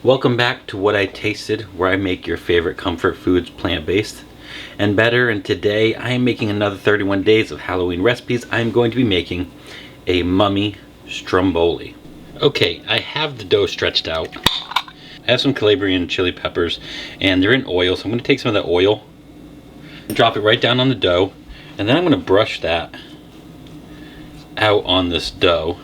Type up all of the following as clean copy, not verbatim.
Welcome back to What I Tasted, where I make your favorite comfort foods plant-based and better. And today I am making another 31 days of Halloween recipes. I'm going to be making a Mummy Stromboli. Okay, I have the dough stretched out. I have some Calabrian chili peppers and they're in oil, so I'm going to take some of that oil and drop it right down on the dough, and then I'm going to brush that out on this dough.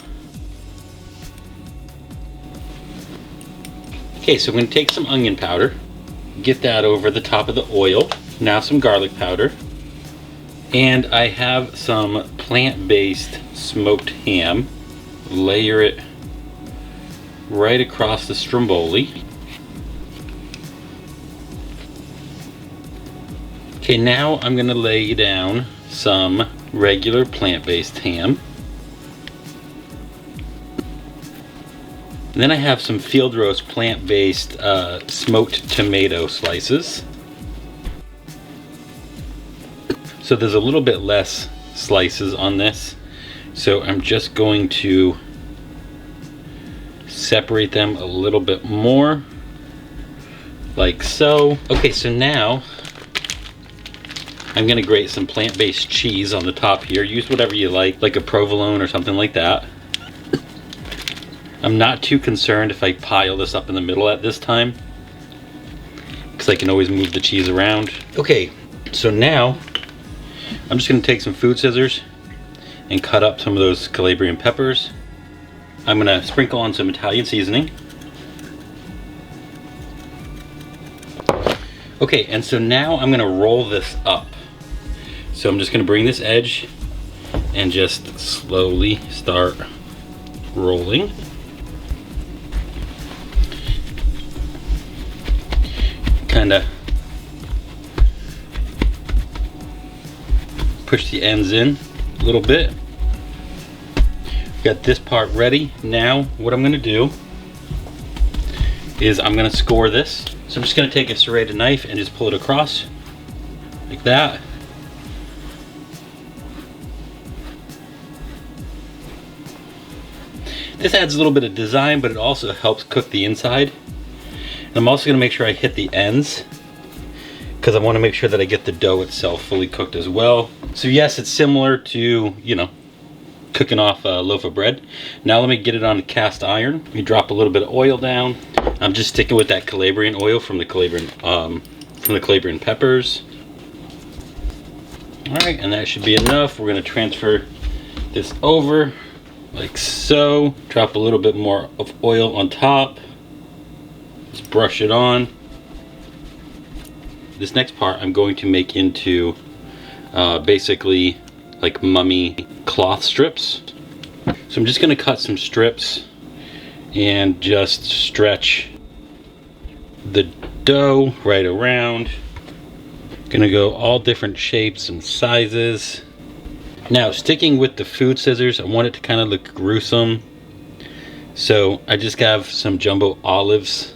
Okay, so I'm going to take some onion powder, get that over the top of the oil. Now some garlic powder. And I have some plant-based smoked ham. Layer it right across the stromboli. Okay, now I'm going to lay down some regular plant-based ham. And then I have some field roast plant-based smoked tomato slices. So there's a little bit less slices on this, so I'm just going to separate them a little bit more, like so. Okay, so now I'm gonna grate some plant-based cheese on the top here. Use whatever you like a provolone or something like that. I'm not too concerned if I pile this up in the middle at this time, because I can always move the cheese around. Okay, so now I'm just going to take some food scissors and cut up some of those Calabrian peppers. I'm going to sprinkle on some Italian seasoning. Okay, and so now I'm going to roll this up. So I'm just going to bring this edge and just slowly start rolling. Kind of push the ends in a little bit. Got this part ready. Now what I'm going to do is I'm going to score this. So I'm just going to take a serrated knife and just pull it across like that. This adds a little bit of design, but it also helps cook the inside. And I'm also going to make sure I hit the ends, because I want to make sure that I get the dough itself fully cooked as well. So yes, it's similar to, cooking off a loaf of bread. Now let me get it on the cast iron. We drop a little bit of oil down. I'm just sticking with that Calabrian oil from the Calabrian peppers. All right, and that should be enough. We're going to transfer this over like so. Drop a little bit more of oil on top. Just brush it on. This next part I'm going to make into basically like mummy cloth strips. So I'm just going to cut some strips and just stretch the dough right around. Gonna go all different shapes and sizes. Now, sticking with the food scissors, I want it to kind of look gruesome. So I just have some jumbo olives,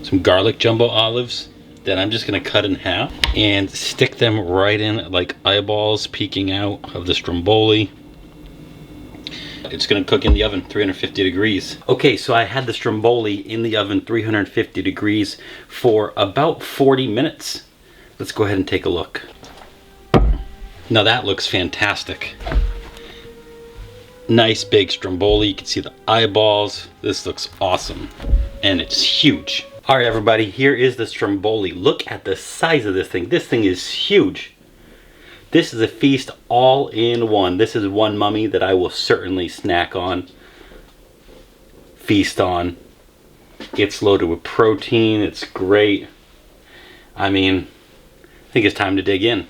some garlic jumbo olives that I'm just going to cut in half and stick them right in like eyeballs peeking out of the stromboli. It's going to cook in the oven 350 degrees. Okay, so I had the stromboli in the oven 350 degrees for about 40 minutes. Let's go ahead and take a look. Now that looks fantastic. Nice big stromboli. You can see the eyeballs. This looks awesome. And it's huge. All right, everybody, here is the stromboli. Look at the size of this thing. This thing is huge. This is a feast all in one. This is one mummy that I will certainly snack on, feast on. It's loaded with protein. It's great. I mean, I think it's time to dig in.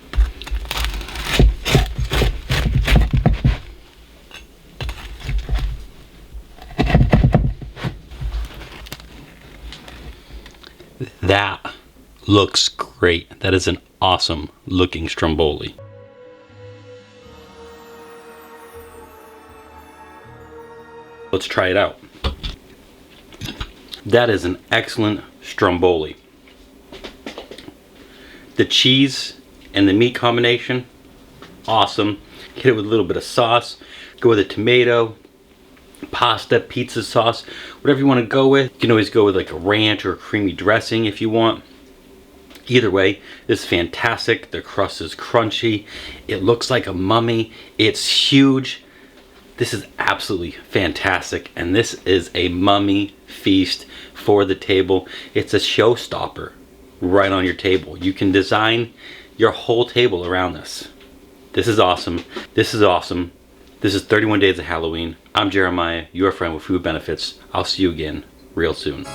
That looks great. That is an awesome looking stromboli. Let's try it out. That is an excellent stromboli. The cheese and the meat combination, awesome. Hit it with a little bit of sauce. Go with a tomato, pasta, pizza sauce, whatever you want to go with. You can always go with like a ranch or a creamy dressing if you want. Either way, this is fantastic. The crust is crunchy. It looks like a mummy. It's huge. This is absolutely fantastic. And this is a mummy feast for the table. It's a showstopper right on your table. You can design your whole table around this. This is awesome. This is awesome. This is 31 Days of Halloween. I'm Jeremiah, your friend with food benefits. I'll see you again real soon.